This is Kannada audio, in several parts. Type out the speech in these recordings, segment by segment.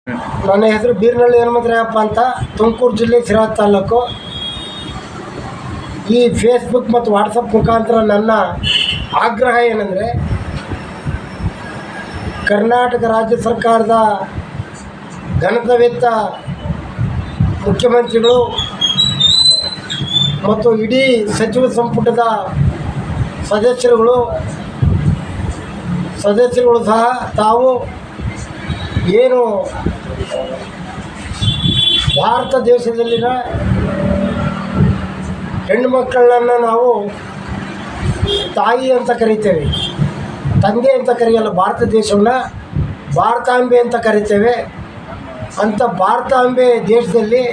ನನ್ನ ಹೆಸರು ಬೀರ್ನಳ್ಳಿ ಹನುಮಂತರಾಯಪ್ಪ ಅಂತ, ತುಮಕೂರು ಜಿಲ್ಲೆ ಶಿರಾ ತಾಲೂಕು. ಈ ಫೇಸ್ಬುಕ್ ಮತ್ತು ವಾಟ್ಸಪ್ ಮುಖಾಂತರ ನನ್ನ ಆಗ್ರಹ ಏನಂದರೆ, ಕರ್ನಾಟಕ ರಾಜ್ಯ ಸರ್ಕಾರದ ಘನತೆವೆತ್ತ ಮುಖ್ಯಮಂತ್ರಿಗಳು ಮತ್ತು ಇಡೀ ಸಚಿವ ಸಂಪುಟದ ಸದಸ್ಯರುಗಳು ಸಹ ತಾವು ಏನು ಭಾರತ ದೇಶದಲ್ಲಿನ ಹೆಣ್ಣು ಮಕ್ಕಳನ್ನು ನಾವು ತಾಯಿ ಅಂತ ಕರಿತೇವೆ, ತಂದೆ ಅಂತ ಕರೆಯಲ್ಲ. ಭಾರತ ದೇಶವನ್ನು ಭಾರತಾಂಬೆ ಅಂತ ಕರಿತೇವೆ. ಅಂಥ ಭಾರತಾಂಬೆ ದೇಶದಲ್ಲಿ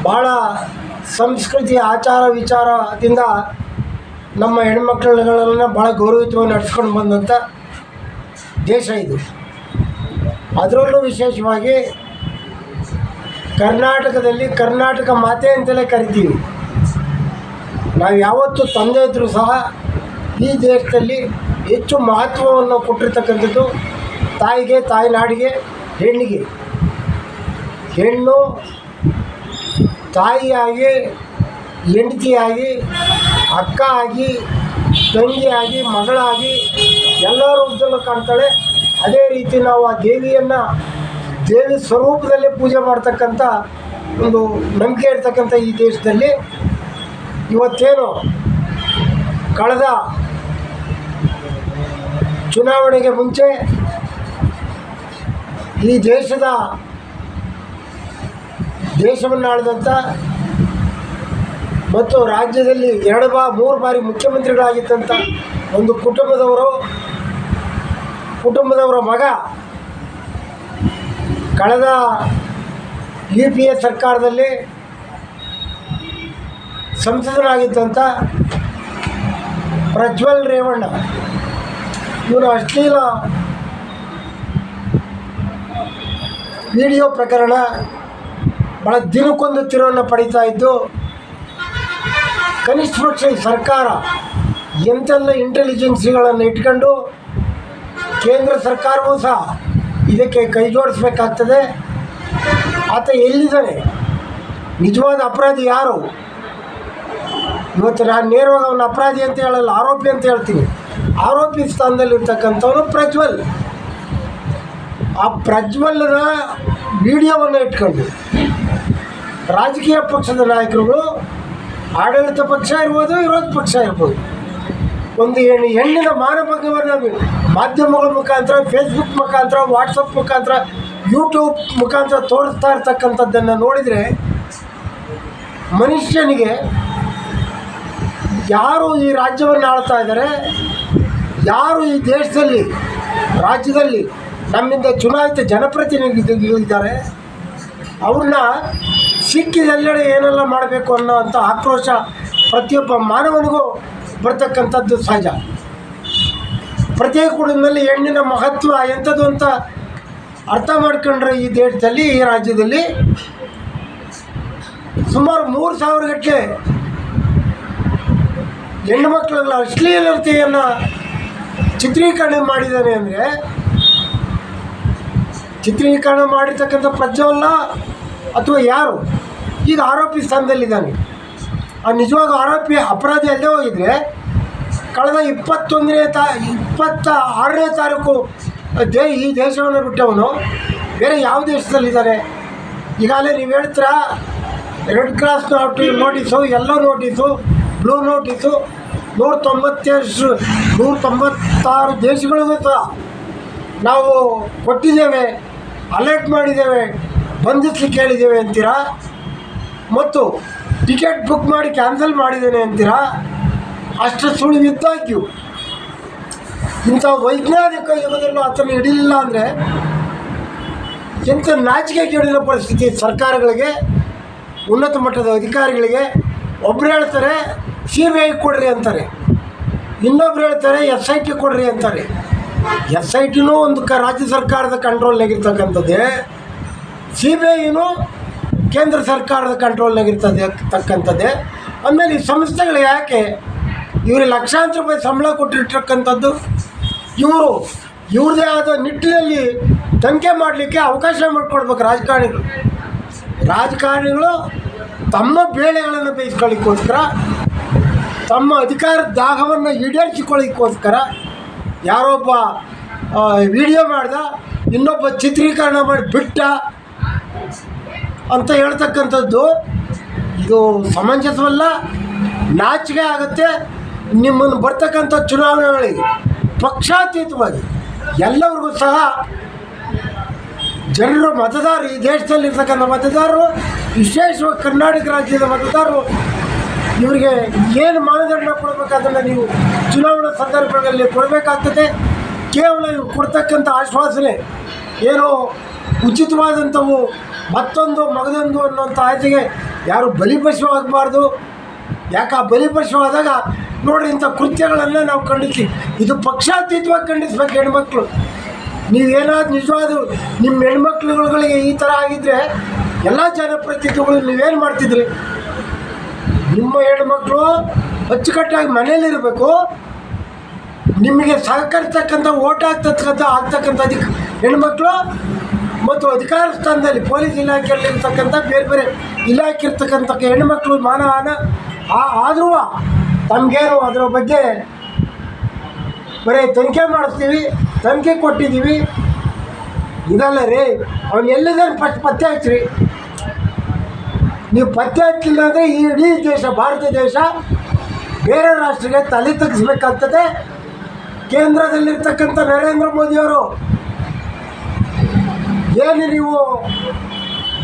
ಭಾಳ ಸಂಸ್ಕೃತಿ ಆಚಾರ ವಿಚಾರದಿಂದ ನಮ್ಮ ಹೆಣ್ಮಕ್ಳುಗಳನ್ನು ಭಾಳ ಗೌರವಯುತವಾಗಿ ನಡೆಸ್ಕೊಂಡು ಬಂದಂಥ ದೇಶ ಇದು. ಅದರಲ್ಲೂ ವಿಶೇಷವಾಗಿ ಕರ್ನಾಟಕದಲ್ಲಿ ಕರ್ನಾಟಕ ಮಾತೆ ಅಂತಲೇ ಕರಿತೀವಿ ನಾವು. ಯಾವತ್ತೂ ತಂದೆ ಇದ್ದರೂ ಸಹ ಈ ದೇಶದಲ್ಲಿ ಹೆಚ್ಚು ಮಹತ್ವವನ್ನು ಕೊಟ್ಟಿರ್ತಕ್ಕಂಥದ್ದು ತಾಯಿಗೆ, ತಾಯಿನಾಡಿಗೆ, ಹೆಣ್ಣಿಗೆ. ಹೆಣ್ಣು ತಾಯಿಯಾಗಿ, ಹೆಂಡತಿಯಾಗಿ, ಅಕ್ಕ ಆಗಿ, ತಂಗಿಯಾಗಿ, ಮಗಳಾಗಿ ಎಲ್ಲ ರೂಪದಲ್ಲೂ ಕಾಣ್ತಾಳೆ. ಅದೇ ರೀತಿ ನಾವು ಆ ದೇವಿಯನ್ನು ದೇವಿ ಸ್ವರೂಪದಲ್ಲೇ ಪೂಜೆ ಮಾಡ್ತಕ್ಕಂಥ ಒಂದು ನಂಬಿಕೆ ಇರ್ತಕ್ಕಂಥ ಈ ದೇಶದಲ್ಲಿ ಇವತ್ತೇನು ಕಳೆದ ಚುನಾವಣೆಗೆ ಮುಂಚೆ ಈ ದೇಶವನ್ನು ಆಳಿದಂಥ ಮತ್ತು ರಾಜ್ಯದಲ್ಲಿ 2-3 ಬಾರಿ ಮುಖ್ಯಮಂತ್ರಿಗಳಾಗಿದ್ದಂಥ ಒಂದು ಕುಟುಂಬದವರ ಮಗ ಕಳೆದ UPA ಸರ್ಕಾರದಲ್ಲಿ ಸಂಸದನಾಗಿದ್ದಂಥ ಪ್ರಜ್ವಲ್ ರೇವಣ್ಣ, ಇವನು ಅಶ್ಲೀಲ ವಿಡಿಯೋ ಪ್ರಕರಣ ಭಾಳ ದಿನಕ್ಕೊಂದು ತಿರುವನ್ನು ಪಡೀತಾ ಇದ್ದು, ಕನಿಷ್ಠ ಪಕ್ಷ ಈ ಸರ್ಕಾರ ಎಂತೆಲ್ಲ ಇಂಟೆಲಿಜೆನ್ಸಿಗಳನ್ನು ಇಟ್ಕೊಂಡು ಕೇಂದ್ರ ಸರ್ಕಾರವೂ ಸಹ ಇದಕ್ಕೆ ಕೈ ಜೋಡಿಸ್ಬೇಕಾಗ್ತದೆ. ಆತ ಎಲ್ಲಿದ್ದಾನೆ, ನಿಜವಾದ ಅಪರಾಧಿ ಯಾರು? ಇವತ್ತು ನಾನು ನೇರವಾಗಿ ಅವನ ಅಪರಾಧಿ ಅಂತ ಹೇಳಲ್ಲ, ಆರೋಪಿ ಅಂತ ಹೇಳ್ತೀನಿ. ಆರೋಪಿ ಸ್ಥಾನದಲ್ಲಿರ್ತಕ್ಕಂಥವನು ಪ್ರಜ್ವಲ್. ಆ ಪ್ರಜ್ವಲ್ನ ವಿಡಿಯೋವನ್ನು ಇಟ್ಕೊಂಡು ರಾಜಕೀಯ ಪಕ್ಷದ ನಾಯಕರುಗಳು, ಆಡಳಿತ ಪಕ್ಷ ಇರ್ಬೋದು, ವಿರೋಧ ಪಕ್ಷ ಇರ್ಬೋದು, ಒಂದು ಹೆಣ್ಣಿನ ಮಾನಭಂಗವನ್ನು ಮಾಧ್ಯಮಗಳ ಮುಖಾಂತರ, ಫೇಸ್ಬುಕ್ ಮುಖಾಂತರ, ವಾಟ್ಸಪ್ ಮುಖಾಂತರ, ಯೂಟ್ಯೂಬ್ ಮುಖಾಂತರ ತೋರಿಸ್ತಾ ಇರ್ತಕ್ಕಂಥದ್ದನ್ನು ನೋಡಿದರೆ ಮನುಷ್ಯನಿಗೆ ಯಾರು ಈ ರಾಜ್ಯವನ್ನು ಆಳ್ತಾ ಇದ್ದಾರೆ, ಯಾರು ಈ ದೇಶದಲ್ಲಿ ರಾಜ್ಯದಲ್ಲಿ ನಮ್ಮಿಂದ ಚುನಾಯಿತ ಜನಪ್ರತಿನಿಧಿಗಳಿದ್ದಾರೆ, ಅವ್ರನ್ನ ಸಿಕ್ಕಿದೆಲ್ಲೆಡೆ ಏನೆಲ್ಲ ಮಾಡಬೇಕು ಅನ್ನೋವಂಥ ಆಕ್ರೋಶ ಪ್ರತಿಯೊಬ್ಬ ಮಾನವನಿಗೂ ಬರ್ತಕ್ಕಂಥದ್ದು ಸಹಜ. ಪ್ರತಿ ಕುಟುಂಬದಲ್ಲಿ ಹೆಣ್ಣಿನ ಮಹತ್ವ ಎಂಥದ್ದು ಅಂತ ಅರ್ಥ ಮಾಡ್ಕೊಂಡ್ರೆ ಈ ದೇಶದಲ್ಲಿ, ಈ ರಾಜ್ಯದಲ್ಲಿ ಸುಮಾರು 3000 ಗಟ್ಟಲೆ ಹೆಣ್ಣು ಮಕ್ಕಳೆಲ್ಲ ಅಶ್ಲೀಲತೆಯನ್ನು ಚಿತ್ರೀಕರಣ ಮಾಡಿದ್ದಾನೆ ಅಂದರೆ, ಚಿತ್ರೀಕರಣ ಮಾಡಿರ್ತಕ್ಕಂಥ ಪ್ರಜ್ವಲ್ಲ ಅಥವಾ ಯಾರು ಈಗ ಆರೋಪಿ ಸ್ಥಾನದಲ್ಲಿದ್ದಾನೆ. ಆ ನಿಜವಾಗ ಆರೋಪಿ ಅಪರಾಧಿ ಅಲ್ಲೇ ಹೋಗಿದ್ರೆ ಕಳೆದ 26ನೇ ತಾರೀಕು ಈ ದೇಶವನ್ನು ಬಿಟ್ಟವನು ಬೇರೆ ಯಾವ ದೇಶದಲ್ಲಿದ್ದಾನೆ? ಈಗಾಗಲೇ ನೀವು ಹೇಳ್ತೀರಾ red cross notice, yellow notice, blue notice 196 ದೇಶಗಳಿಗೂ ಸಹ ನಾವು ಕೊಟ್ಟಿದ್ದೇವೆ, ಅಲರ್ಟ್ ಮಾಡಿದ್ದೇವೆ, ಬಂಧಿಸಲಿಕ್ಕೆ ಹೇಳಿದ್ದೇವೆ ಅಂತೀರಾ, ಮತ್ತು ಟಿಕೆಟ್ ಬುಕ್ ಮಾಡಿ ಕ್ಯಾನ್ಸಲ್ ಮಾಡಿದ್ದೇನೆ ಅಂತೀರಾ. ಅಷ್ಟು ಸುಳಿವಿದ್ದಾಗ್ಯೂ ಇಂಥ ವೈಜ್ಞಾನಿಕ ಯುಗದಲ್ಲೂ ಆತನ ಹಿಡಿಲಿಲ್ಲ ಅಂದರೆ ಎಂಥ ನಾಚಿಕೆ ಕೇಳಿದ ಪರಿಸ್ಥಿತಿ ಸರ್ಕಾರಗಳಿಗೆ, ಉನ್ನತ ಮಟ್ಟದ ಅಧಿಕಾರಿಗಳಿಗೆ. ಒಬ್ಬರು ಹೇಳ್ತಾರೆ CBI ಕೊಡ್ರಿ ಅಂತಾರೆ, ಇನ್ನೊಬ್ರು ಹೇಳ್ತಾರೆ SIT ಕೊಡ್ರಿ ಅಂತಾರೆ. SITನೂ ಒಂದು ರಾಜ್ಯ ಸರ್ಕಾರದ ಕಂಟ್ರೋಲ್ನಾಗಿರ್ತಕ್ಕಂಥದ್ದೇ, CBIನೂ ಕೇಂದ್ರ ಸರ್ಕಾರದ ಕಂಟ್ರೋಲ್ನಾಗಿರ್ತಕ್ಕಂಥದ್ದೇ. ಆಮೇಲೆ ಈ ಸಂಸ್ಥೆಗಳು ಯಾಕೆ ಇವರಿಗೆ ಲಕ್ಷಾಂತರ ರೂಪಾಯಿ ಸಂಬಳ ಕೊಟ್ಟಿರ್ತಕ್ಕಂಥದ್ದು? ಇವರು ಇವ್ರದ್ದೇ ಆದ ನಿಟ್ಟಿನಲ್ಲಿ ತನಿಖೆ ಮಾಡಲಿಕ್ಕೆ ಅವಕಾಶ ಮಾಡಿಕೊಡ್ಬೇಕು ರಾಜಕಾರಣಿಗಳು ತಮ್ಮ ಬೇಳೆಗಳನ್ನು ಬೇಯಿಸ್ಕೊಳ್ಳಿಕ್ಕೋಸ್ಕರ, ತಮ್ಮ ಅಧಿಕಾರದ ದಾಹವನ್ನು ಈಡೇರಿಸಿಕೊಳ್ಳಿಕ್ಕೋಸ್ಕರ ಯಾರೊಬ್ಬ ವಿಡಿಯೋ ಮಾಡ್ದ, ಇನ್ನೊಬ್ಬ ಚಿತ್ರೀಕರಣ ಮಾಡಿ ಬಿಟ್ಟ ಅಂತ ಹೇಳ್ತಕ್ಕಂಥದ್ದು ಇದು ಸಮಂಜಸವಲ್ಲ, ನಾಚಿಕೆ ಆಗುತ್ತೆ. ನಿಮ್ಮನ್ನು ಬರ್ತಕ್ಕಂಥ ಚುನಾವಣೆಗಳಿಗೆ ಪಕ್ಷಾತೀತವಾಗಿ ಎಲ್ಲರಿಗೂ ಸಹ ಜನರು ಮತದಾರರು, ಈ ದೇಶದಲ್ಲಿರ್ತಕ್ಕಂಥ ಮತದಾರರು, ವಿಶೇಷವಾಗಿ ಕರ್ನಾಟಕ ರಾಜ್ಯದ ಮತದಾರರು, ಇವರಿಗೆ ಏನು ಮಾನದಂಡ ಕೊಡಬೇಕಾದನ್ನು ನೀವು ಚುನಾವಣಾ ಸಂದರ್ಭಗಳಲ್ಲಿ ಕೊಡಬೇಕಾಗ್ತದೆ. ಕೇವಲ ಇವು ಕೊಡ್ತಕ್ಕಂಥ ಆಶ್ವಾಸನೆ ಏನೋ ಉಚಿತವಾದಂಥವು ಮತ್ತೊಂದು ಮಗದೊಂದು ಅನ್ನೋಂಥ ಆಸೆಗೆ ಯಾರು ಬಲಿಪಶು ಆಗಬಾರ್ದು. ಯಾಕೆ ಆ ಬಲಿಪಶು ಆದಾಗ ನೋಡ್ರಿ ಇಂಥ ಕೃತ್ಯಗಳನ್ನು ನಾವು ಖಂಡಿಸ್ತೀವಿ. ಇದು ಪಕ್ಷಾತೀತವಾಗಿ ಖಂಡಿಸ್ಬೇಕು. ಹೆಣ್ಮಕ್ಳು ನೀವೇನಾದ್ರು ನಿಜವಾದ ನಿಮ್ಮ ಹೆಣ್ಮಕ್ಳುಗಳಿಗೆ ಈ ಥರ ಆಗಿದ್ದರೆ ಎಲ್ಲ ಜನಪ್ರತಿನಿಧಿಗಳು ನೀವೇನು ಮಾಡ್ತಿದ್ರಿ? ನಿಮ್ಮ ಹೆಣ್ಮಕ್ಳು ಅಚ್ಚುಕಟ್ಟಾಗಿ ಮನೇಲಿರಬೇಕು, ನಿಮಗೆ ಸಹಕರಿಸ್ತಕ್ಕಂಥ ಓಟ್ ಆಗ್ತಕ್ಕಂಥ ಹೆಣ್ಮಕ್ಳು ಮತ್ತು ಅಧಿಕಾರ ಸ್ಥಾನದಲ್ಲಿ ಪೊಲೀಸ್ ಇಲಾಖೆಯಲ್ಲಿ ಇರ್ತಕ್ಕಂಥ ಬೇರೆ ಬೇರೆ ಇಲಾಖೆ ಇರ್ತಕ್ಕಂಥ ಹೆಣ್ಮಕ್ಳು ಮಾನಹಾನ ಆದರೂ ತಮಗೇನು ಅದರ ಬಗ್ಗೆ ಬರೀ ತನಿಖೆ ಮಾಡಿಸ್ತೀವಿ, ತನಿಖೆ ಕೊಟ್ಟಿದ್ದೀವಿ ಇದಲ್ಲ ರೀ. ಅವ್ನು ಎಲ್ಲಿದ್ದಾನೆ ಫಸ್ಟ್ ಪತ್ತೆ ಹಚ್ಚಿರಿ. ನೀವು ಪತ್ತೆ ಹಚ್ಚಲಿಲ್ಲ ಅಂದರೆ ಈ ಇಡೀ ದೇಶ, ಭಾರತ ದೇಶ ಬೇರೆ ರಾಷ್ಟ್ರಕ್ಕೆ ತಲೆ ತಗ್ಗಿಸ್ಬೇಕಾಗ್ತದೆ. ಕೇಂದ್ರದಲ್ಲಿರ್ತಕ್ಕಂಥ ನರೇಂದ್ರ ಮೋದಿಯವರು ಏನು ನೀವು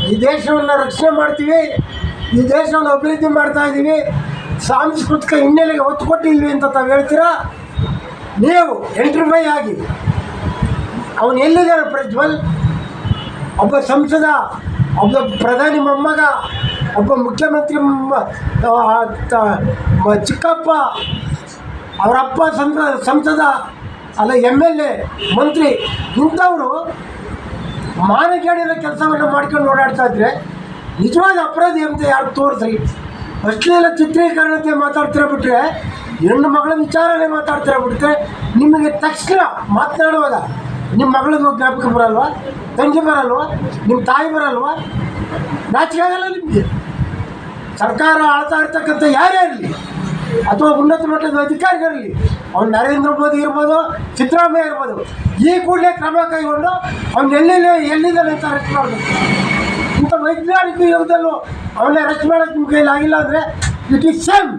ಈ ದೇಶವನ್ನು ರಕ್ಷಣೆ ಮಾಡ್ತೀವಿ, ಈ ದೇಶವನ್ನು ಅಭಿವೃದ್ಧಿ ಮಾಡ್ತಾಯಿದ್ದೀವಿ, ಸಾಂಸ್ಕೃತಿಕ ಹಿನ್ನೆಲೆಗೆ ಒತ್ತು ಕೊಟ್ಟಿದ್ವಿ ಅಂತ ತಾವು ಹೇಳ್ತೀರಾ? ನೀವು ಎಂಟ್ರಿಫೈ ಆಗಿ ಅವನು ಎಲ್ಲಿದ್ದಾನೆ ಪ್ರಜ್ವಲ್? ಒಬ್ಬ ಸಂಸದ, ಒಬ್ಬ ಪ್ರಧಾನಿ ಮೊಮ್ಮಗ, ಒಬ್ಬ ಮುಖ್ಯಮಂತ್ರಿ ಚಿಕ್ಕಪ್ಪ, ಅವರಪ್ಪ ಸಂಸದ ಅಲ್ಲ MLA ಮಂತ್ರಿ, ಇಂಥವರು ಮಾನಗೇಡಿನ ಕೆಲಸವನ್ನು ಮಾಡ್ಕೊಂಡು ಓಡಾಡ್ತಾ ಇದ್ರೆ ನಿಜವಾದ ಅಪರಾಧಿ ಅಂತ ಯಾರು ತೋರಿಸ್ರಿ. ಅಶ್ಲೀಲ ಚಿತ್ರೀಕರಣತೆ ಮಾತಾಡ್ತಿರ ಬಿಟ್ಟರೆ, ಹೆಣ್ಣು ಮಗಳ ವಿಚಾರನೇ ಮಾತಾಡ್ತಿರ ಬಿಟ್ಟರೆ, ನಿಮಗೆ ತಕ್ಷಣ ಮಾತನಾಡುವಾಗ ನಿಮ್ಮ ಮಗಳದ್ದು ಜ್ಞಾಪಕ ಬರಲ್ವಾ? ತಂಗಿ ಬರಲ್ವಾ? ನಿಮ್ಮ ತಾಯಿ ಬರಲ್ವಾ? ನಾಚಿಕೆ ಆಗಲ್ಲ ನಿಮಗೆ? ಸರ್ಕಾರ ಆಳ್ತಾ ಇರ್ತಕ್ಕಂಥ ಯಾರೇ ಇರಲಿ ಅಥವಾ ಉನ್ನತ ಮಟ್ಟದ ಅಧಿಕಾರಿಗಳಿರಲಿ, ಅವ್ನು ನರೇಂದ್ರ ಮೋದಿ ಇರ್ಬೋದು, ಸಿದ್ದರಾಮಯ್ಯ ಇರ್ಬೋದು, ಈ ಕೂಡಲೇ ಕ್ರಮ ಕೈಗೊಂಡು ಅವ್ನು ಎಲ್ಲಿದ್ದಾನೆ ಅಂತ ಅರೆಸ್ಟ್ ಮಾಡಬೇಕು. ಇಂಥ ವೈಜ್ಞಾನಿಕ ಯುಗದಲ್ಲೂ ಅವನ್ನ ಅರೆಸ್ಟ್ ಮಾಡೋಕ್ಕೆ ನಿಮ್ಮ ಕೈಲಿ ಆಗಿಲ್ಲ ಅಂದರೆ ಇಟ್ ಈಸ್ ಸೇಮ್.